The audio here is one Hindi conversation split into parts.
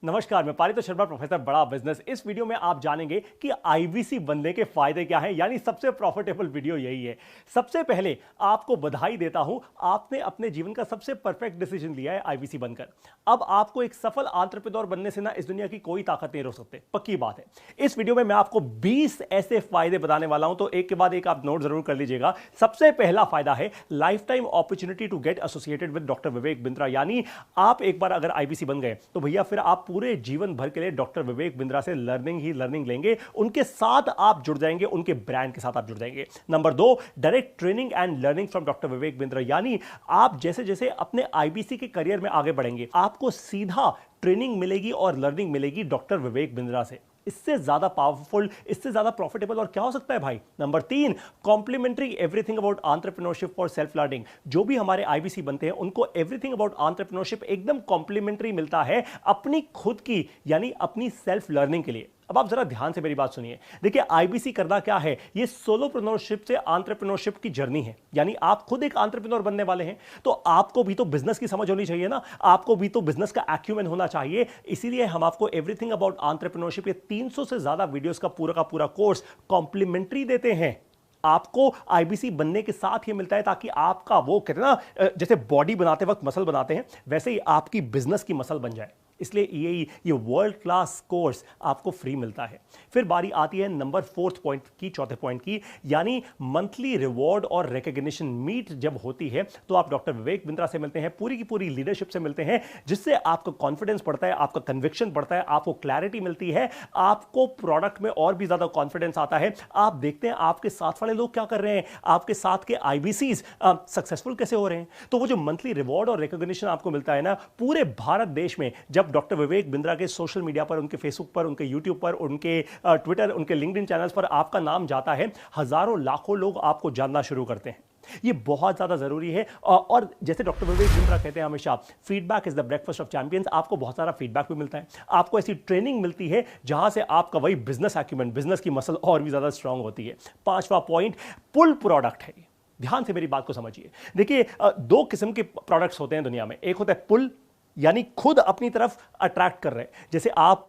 नमस्कार, मैं पारितोष शर्मा, प्रोफेसर बड़ा बिजनेस। इस वीडियो में आप जानेंगे कि आईबीसी बनने के फायदे क्या हैं, यानी सबसे प्रॉफिटेबल वीडियो यही है। सबसे पहले आपको बधाई देता हूं, आपने अपने जीवन का सबसे परफेक्ट डिसीजन लिया है आईबीसी बनकर। अब आपको एक सफल एंटरप्रेन्योर बनने से ना इस दुनिया की कोई ताकत नहीं रोक सकते, पक्की बात है। इस वीडियो में मैं आपको 20 ऐसे फायदे बताने वाला हूं, तो एक के बाद एक आप नोट जरूर कर लीजिएगा। सबसे पहला फायदा है life time opportunity to get associated with doctor Vivek Bindra, यानी आप एक बार अगर आईबीसी बन गए तो भैया फिर आप पूरे जीवन भर के लिए डॉक्टर विवेक बिंद्रा से लर्निंग ही लर्निंग लेंगे, उनके साथ आप जुड़ जाएंगे, उनके ब्रांड के साथ आप जुड़ जाएंगे। Number 2, direct training and learning from doctor Vivek Bindra, यानी आप जैसे जैसे अपने आईबीसी के करियर में आगे बढ़ेंगे आपको सीधा ट्रेनिंग मिलेगी और लर्निंग मिलेगी डॉक्टर विवेक बिंद्रा से। इससे ज्यादा पावरफुल, इससे ज्यादा प्रॉफिटेबल और क्या हो सकता है भाई। Number 3, complimentary everything about entrepreneurship for self learning. जो भी हमारे आईबीसी बनते हैं उनको एवरीथिंग अबाउट एंटरप्रेन्योरशिप एकदम कॉम्प्लीमेंट्री मिलता है अपनी खुद की, यानी अपनी सेल्फ लर्निंग के लिए। अब आप जरा ध्यान से मेरी बात सुनिए। देखिए, आईबीसी करना क्या है, ये सोलोप्रेन्योरशिप से एंटरप्रेन्योरशिप की जर्नी है, यानी आप खुद एक एंटरप्रेन्योर बनने वाले हैं, तो आपको भी तो बिजनेस की समझ होनी चाहिए ना, आपको भी तो बिजनेस का एक्यूमेन होना चाहिए। इसीलिए हम आपको एवरीथिंग अबाउट एंटरप्रेन्योरशिप, ये 300 से ज्यादा वीडियोस का पूरा कोर्स कॉम्प्लीमेंट्री देते हैं। आपको आईबीसी बनने के साथ ये मिलता है ताकि आपका, वो कहते हैं ना, जैसे बॉडी बनाते वक्त मसल बनाते हैं, वैसे ही आपकी बिजनेस की मसल बन जाए। इसलिए ये वर्ल्ड क्लास कोर्स आपको फ्री मिलता है। फिर बारी आती है नंबर 4 पॉइंट की, चौथे पॉइंट की, यानी मंथली रिवॉर्ड और रिकॉग्निशन मीट जब होती है तो आप डॉक्टर विवेक बिंद्रा से मिलते हैं, पूरी की पूरी लीडरशिप से मिलते हैं, जिससे आपका कॉन्फिडेंस बढ़ता है, आपका कन्विक्शन बढ़ता है, आपको क्लैरिटी मिलती है, आपको प्रोडक्ट में और भी ज्यादा कॉन्फिडेंस आता है। आप देखते हैं आपके साथ वाले लोग क्या कर रहे हैं, आपके साथ के आईबीसीज सक्सेसफुल कैसे हो रहे हैं। तो वो जो मंथली रिवॉर्ड और रिकॉग्निशन आपको मिलता है ना, पूरे भारत देश में जब डॉक्टर विवेक बिंद्रा के सोशल मीडिया पर, उनके फेसबुक पर, उनके यूट्यूब पर, उनके ट्विटर, उनके लिंक्डइन चैनल्स पर आपका नाम जाता है, हजारों लाखों लोग आपको जानना शुरू करते हैं। ये बहुत ज्यादा जरूरी है। और जैसे डॉक्टर विवेक बिंद्रा कहते हैं हमेशा, feedback is the breakfast of champions. आपको बहुत सारा फीडबैक भी मिलता है, आपको ऐसी ट्रेनिंग मिलती है जहां से आपका वही बिजनेस एक्यूमेंट, बिजनेस की मसल और भी ज्यादा स्ट्रांग होती है। 5वां पॉइंट पुल प्रोडक्ट है। ध्यान से मेरी बात को समझिए। देखिए, 2 किस्म के प्रोडक्ट्स होते हैं दुनिया में। एक होता है पुल, यानी खुद अपनी तरफ अट्रैक्ट कर रहे हैं। जैसे आप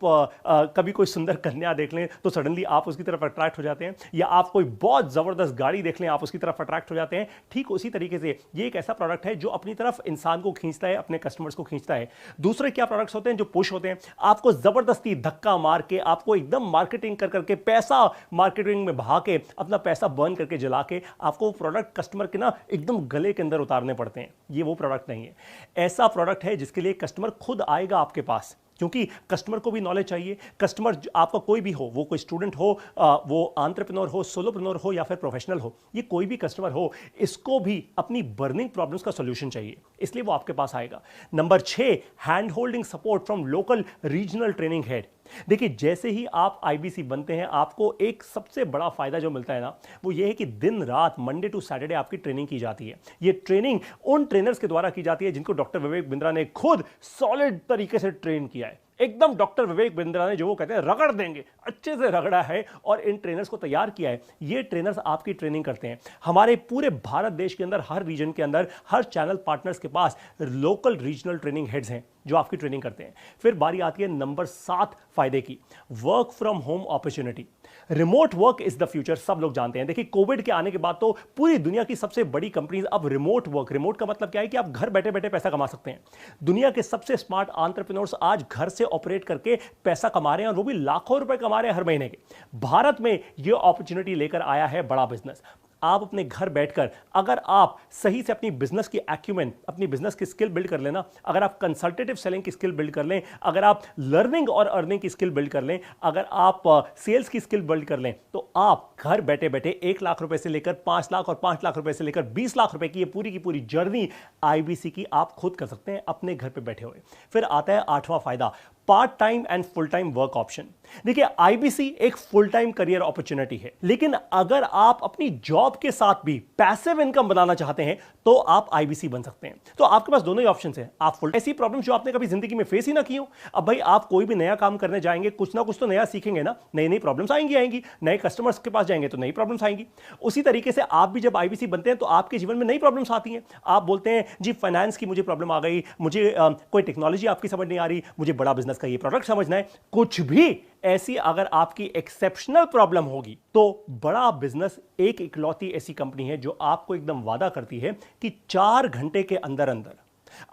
कभी कोई सुंदर कन्या देख लें तो सडनली आप उसकी तरफ अट्रैक्ट हो जाते हैं, या आप कोई बहुत जबरदस्त गाड़ी देख लें, आप उसकी तरफ अट्रैक्ट हो जाते हैं। ठीक उसी तरीके से ये एक ऐसा प्रोडक्ट है जो अपनी तरफ इंसान को खींचता है, अपने कस्टमर्स को खींचता है। दूसरे क्या प्रोडक्ट्स होते हैं जो पुश होते हैं, आपको जबरदस्ती धक्का मार के, आपको एकदम मार्केटिंग कर करके, पैसा मार्केटिंग में बहा के, अपना पैसा बर्न करके, जला के आपको प्रोडक्ट कस्टमर के ना एकदम गले के अंदर उतारने पड़ते हैं। ये वो प्रोडक्ट नहीं है। ऐसा प्रोडक्ट है जिसके लिए कस्टमर खुद आएगा आपके पास, क्योंकि कस्टमर को भी नॉलेज चाहिए। कस्टमर आपका कोई भी हो, वो कोई स्टूडेंट हो, वो एंटरप्रेन्योर हो, सोलोप्रेन्योर हो, या फिर प्रोफेशनल हो, ये कोई भी कस्टमर हो, इसको भी अपनी बर्निंग प्रॉब्लम्स का सॉल्यूशन चाहिए, इसलिए वो आपके पास आएगा। Number 6, hand holding support from local regional training head. देखिए, जैसे ही आप आईबीसी बनते हैं आपको एक सबसे बड़ा फायदा जो मिलता है ना, वो ये है कि दिन रात, मंडे टू सैटरडे आपकी ट्रेनिंग की जाती है। ये ट्रेनिंग उन ट्रेनर्स के द्वारा की जाती है जिनको डॉक्टर विवेक बिंद्रा ने खुद सॉलिड तरीके से ट्रेन किया है। एकदम डॉक्टर विवेक बिंद्रा ने, जो वो कहते हैं रगड़ देंगे, अच्छे से रगड़ा है और इन ट्रेनर्स को तैयार किया है। ये ट्रेनर्स आपकी ट्रेनिंग करते हैं। हमारे पूरे भारत देश के अंदर, हर रीजन के अंदर, हर चैनल पार्टनर्स के पास लोकल रीजनल ट्रेनिंग हेड्स हैं जो आपकी ट्रेनिंग करते हैं। फिर बारी आती है नंबर 7 फायदे की, work from home opportunity. Remote work is the future, सब लोग जानते हैं। देखिए, कोविड के आने के बाद तो पूरी दुनिया की सबसे बड़ी कंपनीज अब रिमोट वर्क, रिमोट का मतलब क्या है कि आप घर बैठे बैठे पैसा कमा सकते हैं। दुनिया के सबसे स्मार्ट एंटरप्रेन्योर्स आज घर से ऑपरेट करके पैसा कमा रहे हैं, और वो भी लाखों रुपए कमा रहे हैं हर महीने के। भारत में ये अपॉर्चुनिटी लेकर आया है बड़ा बिजनेस। आप अपने घर बैठकर, अगर आप सही से अपनी बिजनेस की एक्यूमेन, अपनी बिजनेस की स्किल बिल्ड कर लेना, अगर आप कंसल्टेटिव सेलिंग की स्किल बिल्ड कर लें, अगर आप लर्निंग और अर्निंग की स्किल बिल्ड कर लें, अगर आप सेल्स की स्किल बिल्ड कर लें, तो आप घर बैठे बैठे 1 लाख रुपए से लेकर 5 लाख और 5 लाख रुपए से लेकर 20 लाख रुपए की ये पूरी जर्नी आईबीसी की आप खुद कर सकते हैं अपने घर पे बैठे हुए। फिर आता है 8वां फायदा, part time and full time work option. देखिए, आईबीसी एक फुल टाइम करियर अपॉर्चुनिटी है, लेकिन अगर आप अपनी जॉब के साथ भी पैसिव इनकम बनाना चाहते हैं तो आप आईबीसी बन सकते हैं। तो आपके पास दोनों ही ऑप्शन है। आप फुल, ऐसी प्रॉब्लम जो आपने कभी जिंदगी में फेस ही ना की हो। अब भाई, आप कोई भी नया काम करने जाएंगे, कुछ ना कुछ तो नया सीखेंगे ना, नई नई प्रॉब्लम्स आएंगी, नए कस्टमर्स के पास जाएंगे तो नई प्रॉब्लम्स आएंगी। उसी तरीके से आप भी जब आईबीसी बनते हैं तो आपके जीवन में नई प्रॉब्लम्स आती हैं। आप बोलते हैं जी, फाइनेंस की मुझे प्रॉब्लम आ गई, मुझे कोई टेक्नोलॉजी आपकी समझ नहीं आ रही, मुझे बड़ा बिजनेस का ये प्रोडक्ट समझना है, कुछ भी ऐसी अगर आपकी एक्सेप्शनल प्रॉब्लम होगी तो बड़ा बिजनेस एक इकलौती ऐसी कंपनी है जो आपको एकदम वादा करती है कि 4 घंटे के अंदर अंदर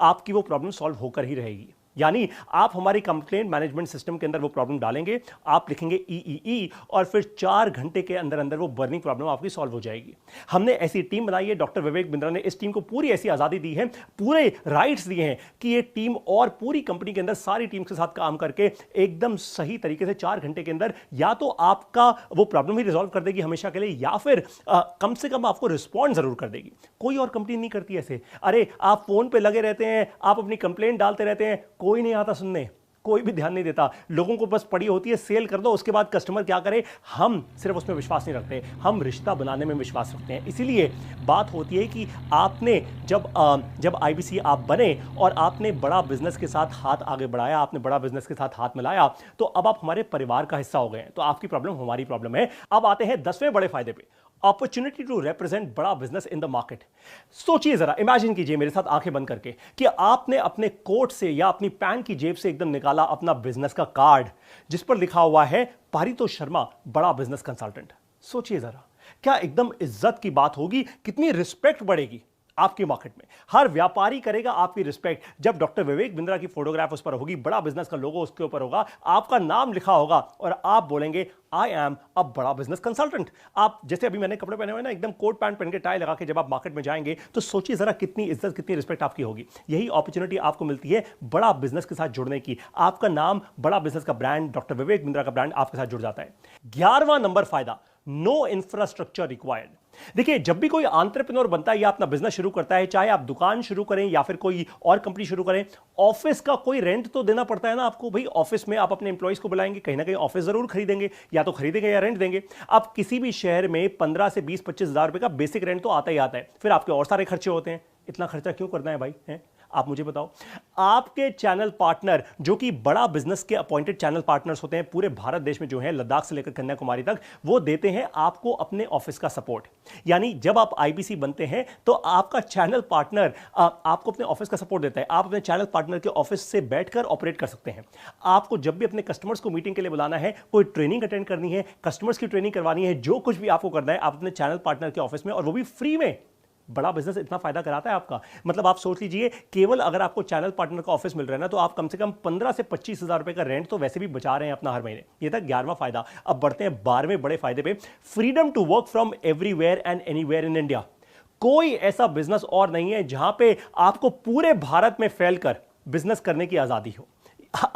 आपकी वो प्रॉब्लम सॉल्व होकर ही रहेगी। यानी आप हमारी कंप्लेंट मैनेजमेंट सिस्टम के अंदर वो प्रॉब्लम डालेंगे, आप लिखेंगे ई और फिर 4 घंटे के अंदर अंदर वो बर्निंग प्रॉब्लम आपकी सॉल्व हो जाएगी। हमने ऐसी टीम बनाई है, डॉक्टर विवेक बिंद्रा ने इस टीम को पूरी ऐसी आजादी दी है, पूरे राइट्स दिए हैं कि ये टीम और पूरी कंपनी के अंदर सारी टीम के साथ काम करके एकदम सही तरीके से 4 घंटे के अंदर या तो आपका वो प्रॉब्लम ही रिजॉल्व कर देगी हमेशा के लिए, या फिर कम से कम आपको रिस्पॉन्ड जरूर कर देगी। कोई और कंपनी नहीं करती ऐसे। अरे आप फोन पे लगे रहते हैं, आप अपनी कंप्लेंट डालते रहते हैं, कोई नहीं आता सुनने, कोई भी ध्यान नहीं देता। लोगों को बस पड़ी होती है सेल कर दो, उसके बाद कस्टमर क्या करे। हम सिर्फ उसमें विश्वास नहीं रखते, हम रिश्ता बनाने में विश्वास रखते हैं। इसीलिए बात होती है कि आपने जब आईबीसी आप बने और आपने बड़ा बिजनेस के साथ हाथ आगे बढ़ाया, आपने बड़ा बिजनेस के साथ हाथ मिलाया, तो अब आप हमारे परिवार का हिस्सा हो गए हैं। तो आपकी प्रॉब्लम हमारी प्रॉब्लम है। अब आते हैं 10वें बड़े फायदे पे, अपॉर्चुनिटी टू रिप्रेजेंट बड़ा बिजनेस इन द मार्केट। सोचिए जरा, इमेजिन कीजिए मेरे साथ आंखें बंद करके कि आपने अपने कोट से या अपनी पैंट की जेब से एकदम निकाला अपना बिजनेस का कार्ड जिस पर लिखा हुआ है पारितोष शर्मा, बड़ा बिजनेस कंसल्टेंट। सोचिए जरा, क्या एकदम इज्जत की बात होगी, कितनी रिस्पेक्ट बढ़ेगी आपके मार्केट में। हर व्यापारी करेगा आपकी रिस्पेक्ट जब डॉक्टर विवेक बिंद्रा की फोटोग्राफ उस पर होगी, बड़ा बिजनेस का लोगो उसके ऊपर होगा, आपका नाम लिखा होगा और आप बोलेंगे आई एम अ बड़ा बिजनेस कंसल्टेंट। आप जैसे अभी मैंने कपड़े पहने हुए ना, एकदम कोट पैंट पहन के टाई लगा के जब आप मार्केट में जाएंगे तो सोचिए जरा कितनी इज्जत, कितनी रिस्पेक्ट आपकी होगी। यही अपॉर्चुनिटी आपको मिलती है बड़ा बिजनेस के साथ जुड़ने की। आपका नाम, बड़ा बिजनेस का ब्रांड, डॉक्टर विवेक बिंद्रा का ब्रांड आपके साथ जुड़ जाता है। 11वां नंबर फायदा, नो इंफ्रास्ट्रक्चर रिक्वायर्ड। देखिए, जब भी कोई एंटरप्रेन्योर बनता है या अपना बिजनेस शुरू करता है, चाहे आप दुकान शुरू करें या फिर कोई और कंपनी शुरू करें, ऑफिस का कोई रेंट तो देना पड़ता है ना आपको। भाई ऑफिस में आप अपने एम्प्लॉइज को बुलाएंगे, कहीं ना कहीं ऑफिस जरूर खरीदेंगे, या तो खरीदेंगे या रेंट देंगे। अब किसी भी शहर में 15 से 20-25 हजार रुपए का बेसिक रेंट तो आता ही आता है, फिर आपके और सारे खर्चे होते हैं। इतना खर्चा क्यों करना है भाई, हैं? आप मुझे बताओ। आपके चैनल पार्टनर जो कि बड़ा बिजनेस के अपॉइंटेड चैनल पार्टनर्स होते हैं पूरे भारत देश में जो है, लद्दाख से लेकर कन्याकुमारी तक, वो देते हैं आपको अपने ऑफिस का सपोर्ट। यानी जब आप आईबीसी बनते हैं तो आपका चैनल पार्टनर आपको अपने ऑफिस का सपोर्ट देता है। आप अपने चैनल पार्टनर के ऑफिस से बैठकर ऑपरेट कर सकते हैं। आपको जब भी अपने कस्टमर्स को मीटिंग के लिए बुलाना है, कोई ट्रेनिंग अटेंड करनी है, कस्टमर्स की ट्रेनिंग करवानी है, जो कुछ भी आपको करना है, आप अपने चैनल पार्टनर के ऑफिस में, और वो भी फ्री में। बड़ा बिजनेस इतना फायदा कराता है आपका। मतलब आप सोच लीजिए, केवल अगर आपको चैनल पार्टनर का ऑफिस मिल रहा है ना, तो आप कम से कम 15 से 25 हजार रुपए का रेंट तो वैसे भी बचा रहे हैं अपना हर महीने। ये था 11वां फायदा। अब बढ़ते हैं 12वें बड़े फायदे पे, freedom to work from everywhere and anywhere in India. कोई ऐसा बिजनेस और नहीं है जहां पे आपको पूरे भारत में फैलकर बिजनेस करने की आजादी हो।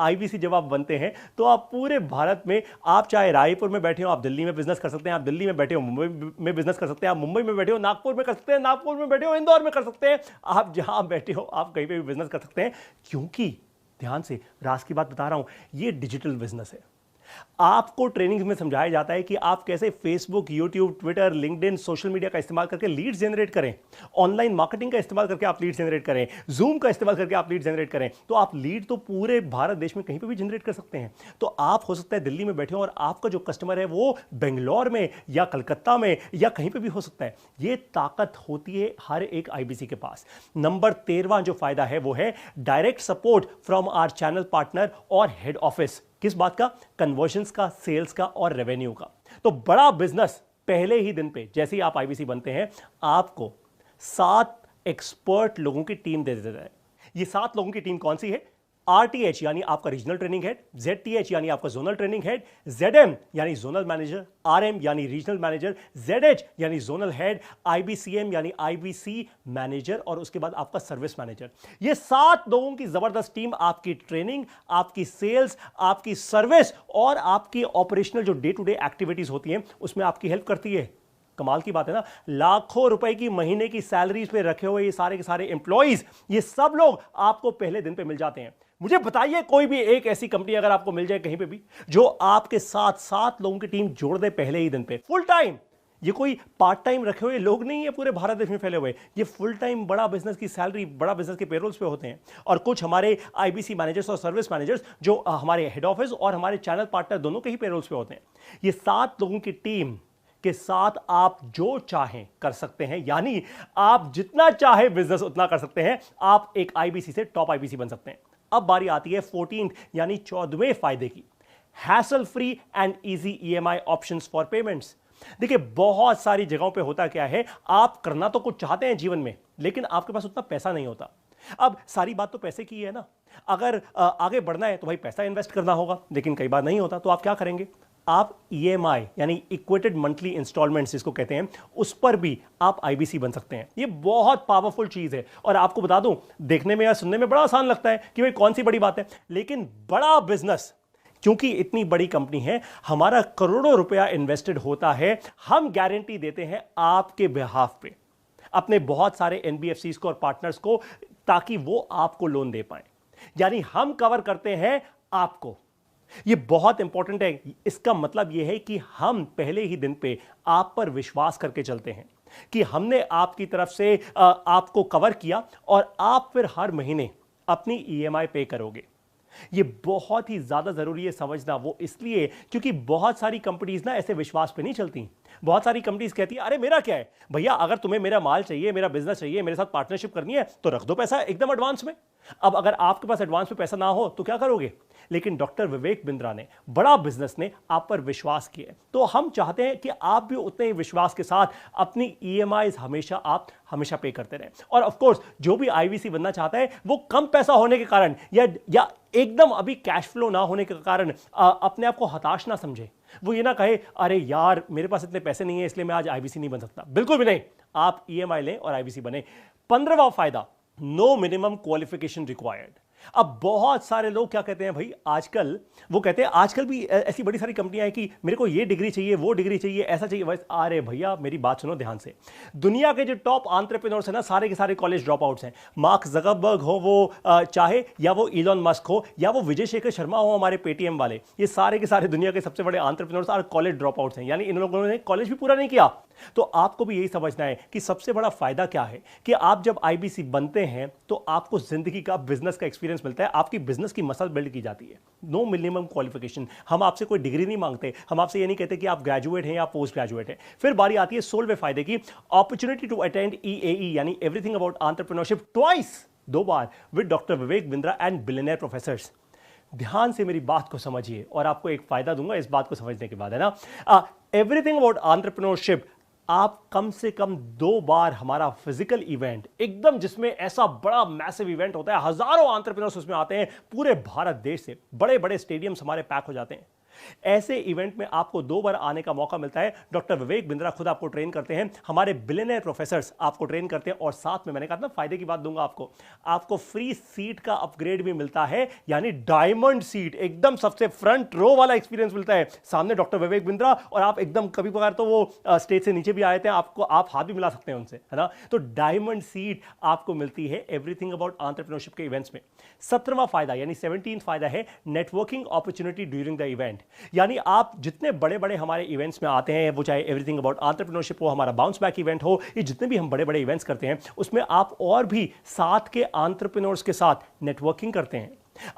आईबीसी जब आप बनते हैं तो आप पूरे भारत में, आप चाहे रायपुर में बैठे हो आप दिल्ली में बिजनेस कर सकते हैं, आप दिल्ली में बैठे हो मुंबई में बिजनेस कर सकते हैं, आप मुंबई में बैठे हो नागपुर में कर सकते हैं, नागपुर में बैठे हो इंदौर में कर सकते हैं, आप जहां बैठे हो आप कहीं पे भी बिजनेस कर सकते हैं। क्योंकि ध्यान से, राज की बात बता रहा हूं, ये डिजिटल बिजनेस है। आपको ट्रेनिंग में समझाया जाता है कि आप कैसे Facebook, YouTube, Twitter, LinkedIn, social media का इस्तेमाल करके लीड जनरेट करें, ऑनलाइन मार्केटिंग का इस्तेमाल करके आप लीड जनरेट करें, जूम का इस्तेमाल करके आप लीड जनरेट करें। तो आप लीड तो पूरे भारत देश में कहीं पे भी जनरेट कर सकते हैं। तो आप हो सकता है दिल्ली में बैठे हो और आपका जो कस्टमर है वो बेंगलोर में या कलकत्ता में या कहीं पे भी हो सकता है। ये ताकत होती है हर एक आईबीसी के पास। नंबर 13वां जो फायदा है वो है direct support from our channel partner और हेड ऑफिस। किस बात का? कन्वर्जन्स का, सेल्स का और रेवेन्यू का। तो बड़ा बिजनेस पहले ही दिन पे जैसे ही आप आईबीसी बनते हैं, आपको 7 एक्सपर्ट लोगों की टीम दे देता है। ये 7 लोगों की टीम कौन सी है? आरटीएच यानी आपका रीजनल ट्रेनिंग हेड, जेडटीएच यानी आपका जोनल ट्रेनिंग हेड, जेडएम यानी जोनल मैनेजर, आरएम यानी रीजनल मैनेजर, जेडएच यानी जोनल हेड, आईबीसीएम यानी आईबीसी मैनेजर और उसके बाद आपका सर्विस मैनेजर। ये 7 लोगों की जबरदस्त टीम आपकी ट्रेनिंग, आपकी सेल्स, आपकी सर्विस और आपकी ऑपरेशनल जो डे टू डे एक्टिविटीज होती हैं उसमें आपकी हेल्प करती है। कमाल की बात है ना, लाखों रुपए की महीने की सैलरीज पे रखे हुए ये सारे के सारे एम्प्लॉइज, ये सब लोग आपको पहले दिन पे मिल जाते हैं। मुझे बताइए कोई भी एक ऐसी कंपनी अगर आपको मिल जाए कहीं पे भी जो आपके साथ 7 लोगों की टीम जोड़ दे पहले ही दिन पे, फुल टाइम। ये कोई पार्ट टाइम रखे हुए लोग नहीं है पूरे भारत देश में फैले हुए, ये फुल टाइम बड़ा बिजनेस की सैलरी, बड़ा बिजनेस के पेरोल्स पे होते हैं। और कुछ हमारे आईबीसी मैनेजर्स और सर्विस मैनेजर्स जो हमारे हेड ऑफिस और हमारे चैनल पार्टनर दोनों के ही पेरोल्स पे होते हैं। ये 7 लोगों की टीम के साथ आप जो चाहें कर सकते हैं, यानी आप जितना चाहे बिजनेस उतना कर सकते हैं। आप एक आईबीसी से टॉप आईबीसी बन सकते हैं। अब बारी आती है 14th यानी 14वें फायदे की, hassle free and easy EMI options for payments. देखिए बहुत सारी जगहों पे होता क्या है, आप करना तो कुछ चाहते हैं जीवन में, लेकिन आपके पास उतना पैसा नहीं होता। अब सारी बात तो पैसे की है ना, अगर आगे बढ़ना है तो भाई पैसा इन्वेस्ट करना होगा, लेकिन कई बार नहीं होता, तो आप क्या करेंगे, आप ईएमआई यानी इक्वेटेड मंथली इंस्टॉलमेंट्स जिसको कहते हैं, उस पर भी आप आईबीसी बन सकते हैं। ये बहुत पावरफुल चीज है, और आपको बता दूं, देखने में या सुनने में बड़ा आसान लगता है कि भाई कौन सी बड़ी बात है, लेकिन बड़ा बिजनेस, क्योंकि इतनी बड़ी कंपनी है, हमारा करोड़ों रुपया इन्वेस्टेड होता है, हम गारंटी देते हैं आपके बिहाफ पे अपने बहुत सारे एनबीएफसीज को और पार्टनर्स को, ताकि वो आपको लोन दे पाए, यानी हम कवर करते हैं आपको। ये बहुत इंपॉर्टेंट है। इसका मतलब यह है कि हम पहले ही दिन पे आप पर विश्वास करके चलते हैं कि हमने आपकी तरफ से आपको कवर किया, और आप फिर हर महीने अपनी ईएमआई पे करोगे। ये बहुत ही ज्यादा जरूरी है समझना, वो इसलिए क्योंकि बहुत सारी कंपनीज ना ऐसे विश्वास पे नहीं चलती। बहुत सारी कंपनीज कहती है, अरे मेरा क्या है भैया, अगर तुम्हें मेरा माल चाहिए, मेरा बिजनेस चाहिए, मेरे साथ पार्टनरशिप करनी है, तो रख दो पैसा एकदम एडवांस में। अब अगर आपके पास एडवांस में पैसा ना हो तो क्या करोगे, लेकिन डॉक्टर विवेक बिंद्रा ने, बड़ा बिजनेस ने आप पर विश्वास किया, तो हम चाहते हैं कि आप भी उतने ही विश्वास के साथ अपनी ईएमआईज हमेशा पे करते रहें। और ऑफ कोर्स जो भी आईवीसी बनना चाहता है, वो कम पैसा होने के कारण या एकदम अभी कैश फ्लो ना होने के कारण अपने आप को हताश ना समझे। वो ये ना कहे, अरे यार मेरे पास इतने पैसे नहीं है इसलिए मैं आज आईवीसी नहीं बन सकता। बिल्कुल भी नहीं, आप ईएमआई लें और आईवीसी बने। 15वां फायदा, नो मिनिमम क्वालिफिकेशन रिक्वायर्ड। अब बहुत सारे लोग क्या कहते हैं भाई, आजकल वो कहते हैं, आजकल भी ऐसी बड़ी सारी कंपनियां हैं कि मेरे को ये डिग्री चाहिए, वो डिग्री चाहिए, ऐसा चाहिए वैसे। अरे भैया मेरी बात सुनो ध्यान से, दुनिया के जो टॉप एंटरप्रेन्योर्स हैं ना, सारे के सारे कॉलेज ड्रॉप आउट्स हैं। मार्क ज़करबर्ग हो वो चाहे, या वो इलॉन मस्क हो, या वो विजय शेखर शर्मा हो हमारे पेटीएम वाले, ये सारे के सारे दुनिया के सबसे बड़े एंटरप्रेन्योर्स और कॉलेज ड्रॉप आउट्स हैं, यानी इन लोगों ने कॉलेज भी पूरा नहीं किया। तो आपको भी यही समझना है कि सबसे बड़ा फायदा क्या है, कि आप जब आईबीसी बनते हैं तो आपको जिंदगी का, बिजनेस का एक्सपीरियंस मिलता है, आपकी बिजनेस की मसल बिल्ड की जाती है। नो मिनिमम क्वालिफिकेशन, हम आपसे कोई डिग्री नहीं मांगते, हम आपसे ये नहीं कहते कि आप ग्रेजुएट हैं या पोस्ट ग्रेजुएट हैं। फिर बारी आती है 16वें फायदे की, अपॉर्चुनिटी टू अटेंड ईएई यानी everything about entrepreneurship twice, 2 bar with doctor Vivek Bindra and billionaire professors. ध्यान से मेरी बात को समझिए, और आपको एक फायदा दूंगा इस बात को समझने के बाद, है ना। एवरीथिंग अबाउट एंटरप्रेन्योरशिप, आप कम से कम 2 बार हमारा फिजिकल इवेंट, एकदम जिसमें ऐसा बड़ा मैसिव इवेंट होता है, हजारों एंटरप्रेन्योर्स उसमें आते हैं पूरे भारत देश से, बड़े बड़े स्टेडियम्स हमारे पैक हो जाते हैं। ऐसे इवेंट में आपको 2 बार आने का मौका मिलता है। डॉक्टर विवेक बिंद्रा खुद आपको ट्रेन करते हैं, हमारे बिलियनियर प्रोफेसर्स आपको ट्रेन करते हैं, और साथ में मैंने कहा ना फायदे की बात दूंगा आपको फ्री सीट का अपग्रेड भी मिलता है, यानी डायमंड सीट, एकदम सबसे फ्रंट रो वाला एक्सपीरियंस मिलता है, सामने डॉक्टर विवेक बिंद्रा, और आप एकदम कभी कभार तो वो स्टेज से नीचे भी आए थे, आपको आप हाथ भी मिला सकते हैं उनसे, है ना। तो डायमंड सीट आपको मिलती है एवरीथिंग अबाउट एंटरप्रेन्योरशिप के इवेंट्स में। 17वां फायदा यानी 17th फायदा है networking opportunity during the event, यानी आप जितने बड़े बड़े हमारे इवेंट्स में आते हैं, वो चाहे एवरीथिंग अबाउट एंटरप्रेन्योरशिप हो, हमारा बाउंस बैक इवेंट हो, ये जितने भी हम बड़े बड़े इवेंट्स करते हैं, उसमें आप और भी साथ के एंटरप्रेन्योर्स के साथ नेटवर्किंग करते हैं।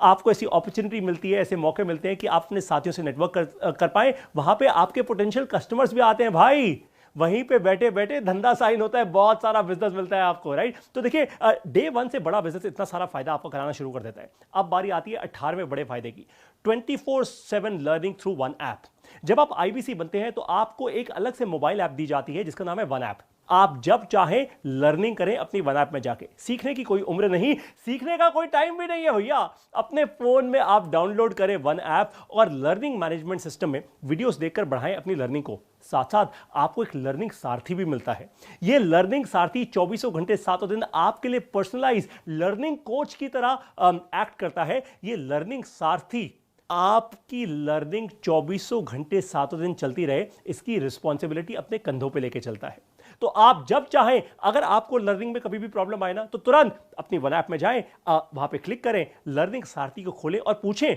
आपको ऐसी अपॉर्चुनिटी मिलती है, ऐसे मौके मिलते हैं कि आप अपने साथियों से नेटवर्क कर पाए। वहां पे आपके पोटेंशियल कस्टमर्स भी आते हैं भाई, वहीं पे बैठे बैठे धंधा साइन होता है, बहुत सारा बिजनेस मिलता है आपको, राइट। तो देखिए डे 1 से बड़ा बिजनेस इतना सारा फायदा आपको कराना शुरू कर देता है। अब बारी आती है 18वें बड़े फायदे की, 24/7 लर्निंग थ्रू वन ऐप। जब आप आईबीसी बनते हैं तो आपको एक अलग से मोबाइल ऐप दी जाती है जिसका नाम है वन ऐप। आप जब चाहें लर्निंग करें अपनी वन ऐप में जाके, सीखने की कोई उम्र नहीं, सीखने का कोई टाइम भी नहीं है भैया। अपने फोन में आप डाउनलोड करें वन ऐप और लर्निंग मैनेजमेंट सिस्टम में वीडियोस देखकर बढ़ाएं अपनी लर्निंग को। साथ साथ आपको एक लर्निंग सारथी भी मिलता है। यह लर्निंग सारथी 24 घंटे 7 दिन आपके लिए पर्सनलाइज लर्निंग कोच की तरह एक्ट करता है। यह लर्निंग सारथी आपकी लर्निंग 24 घंटे 7 दिन चलती रहे, इसकी रिस्पॉन्सिबिलिटी अपने कंधों पे लेके चलता है। तो आप जब चाहें, अगर आपको लर्निंग में कभी भी प्रॉब्लम आए ना, तो तुरंत अपनी वन ऐप में जाएं, वहां पे क्लिक करें, लर्निंग सारथी को खोलें और पूछें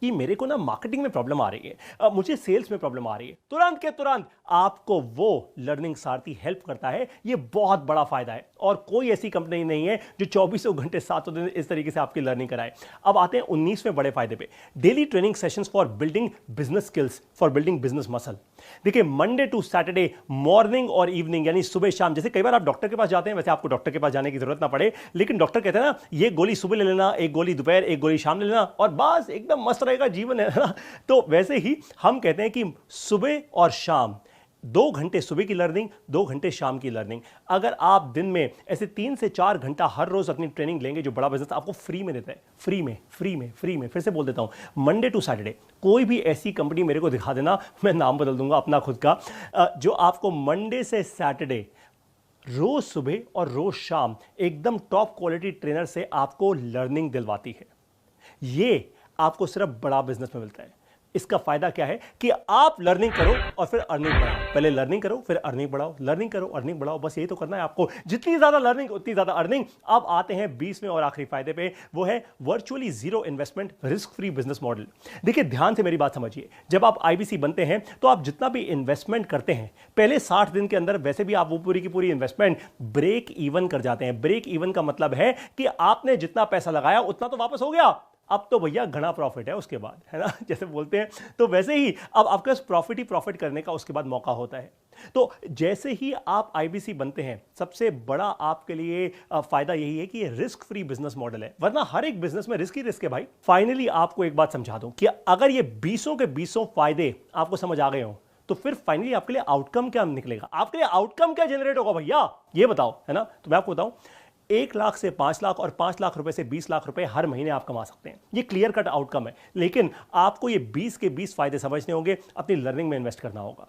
कि मेरे को ना मार्केटिंग में प्रॉब्लम आ रही है, मुझे सेल्स में प्रॉब्लम आ रही है। तुरंत के तुरंत आपको वो लर्निंग सारथी हेल्प करता है। ये बहुत बड़ा फायदा है, और कोई ऐसी कंपनी नहीं है जो 24 घंटे 7 दिन इस तरीके से आपकी लर्निंग कराए। अब आते हैं 19वें बड़े फायदे पे, daily training sessions for building business skills, for building business muscle. देखिए मंडे टू सैटरडे मॉर्निंग और इवनिंग यानी सुबह शाम, जैसे कई बार आप डॉक्टर के पास जाते हैं, वैसे आपको डॉक्टर के पास जाने की जरूरत ना पड़े, लेकिन डॉक्टर कहते हैं ना ये गोली सुबह ले लेना, एक गोली दोपहर, एक गोली शाम ले लेना और बस एकदम मस्त रहेगा जीवन, है ना। तो वैसे ही हम कहते हैं कि सुबह और शाम 2 घंटे सुबह की लर्निंग, 2 घंटे शाम की लर्निंग। अगर आप दिन में ऐसे 3 से 4 घंटा हर रोज अपनी ट्रेनिंग लेंगे, जो बड़ा बिजनेस आपको फ्री में देता है, फ्री में, फिर से बोल देता हूं, मंडे टू सैटरडे कोई भी ऐसी कंपनी मेरे को दिखा देना, मैं नाम बदल दूंगा अपना खुद का, जो आपको मंडे से सैटरडे रोज सुबह और रोज शाम एकदम टॉप क्वालिटी ट्रेनर से आपको लर्निंग दिलवाती है। ये आपको सिर्फ बड़ा बिजनेस में मिलता है। इसका फायदा क्या है कि आप लर्निंग करो और फिर अर्निंग बढ़ाओ, पहले लर्निंग करो फिर अर्निंग बढ़ाओ, लर्निंग करो अर्निंग बढ़ाओ, बस यही तो करना है आपको। जितनी ज्यादा लर्निंग उतनी ज्यादा अर्निंग। अब आते हैं 20वें और आखिरी फायदे पे, वो है virtually zero investment risk free business model. देखिए ध्यान से मेरी बात समझिए, जब आप आईबीसी बनते हैं तो आप जितना भी इन्वेस्टमेंट करते हैं पहले 60 दिन के अंदर, वैसे भी आप वो पूरी की पूरी इन्वेस्टमेंट ब्रेक इवन कर जाते हैं। ब्रेक इवन का मतलब है कि आपने जितना पैसा लगाया उतना तो वापस हो गया, अब तो भैया घना प्रॉफिट है उसके बाद, है ना, जैसे बोलते हैं। तो वैसे ही अब आपके पास प्रॉफिट ही प्रॉफिट करने का उसके बाद मौका होता है। तो जैसे ही आप आईबीसी बनते हैं, सबसे बड़ा आपके लिए फायदा यही है कि ये रिस्क फ्री बिजनेस मॉडल है, वरना हर एक बिजनेस में रिस्क ही रिस्क है भाई। फाइनली आपको एक बात समझा दूं कि अगर ये 20 के 20 फायदे आपको समझ आ गए हो, तो फिर फाइनली आपके लिए आउटकम क्या निकलेगा, आपके लिए आउटकम क्या जनरेट होगा भैया, ये बताओ, है ना। तो मैं आपको बताऊं, 1 लाख से 5 लाख और 5 लाख रुपए से 20 लाख रुपए हर महीने आप कमा सकते हैं। ये क्लियर कट आउटकम है, लेकिन आपको ये 20 के 20 फायदे समझने होंगे, अपनी लर्निंग में इन्वेस्ट करना होगा।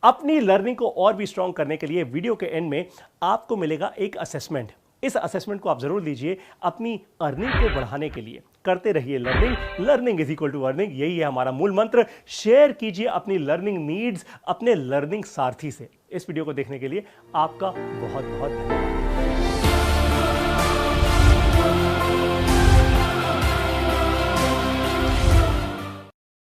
अपनी लर्निंग को और भी स्ट्रांग करने के लिए वीडियो के एंड में आपको मिलेगा एक असेसमेंट। इस असेसमेंट को आप जरूर लीजिए अपनी अर्निंग को बढ़ाने के लिए। करते रहिए learning, learning is equal to earning, यही है हमारा मूल मंत्र। शेयर कीजिए अपनी लर्निंग नीड्स अपने लर्निंग सारथी से। इस वीडियो को देखने के लिए आपका बहुत बहुत धन्यवाद।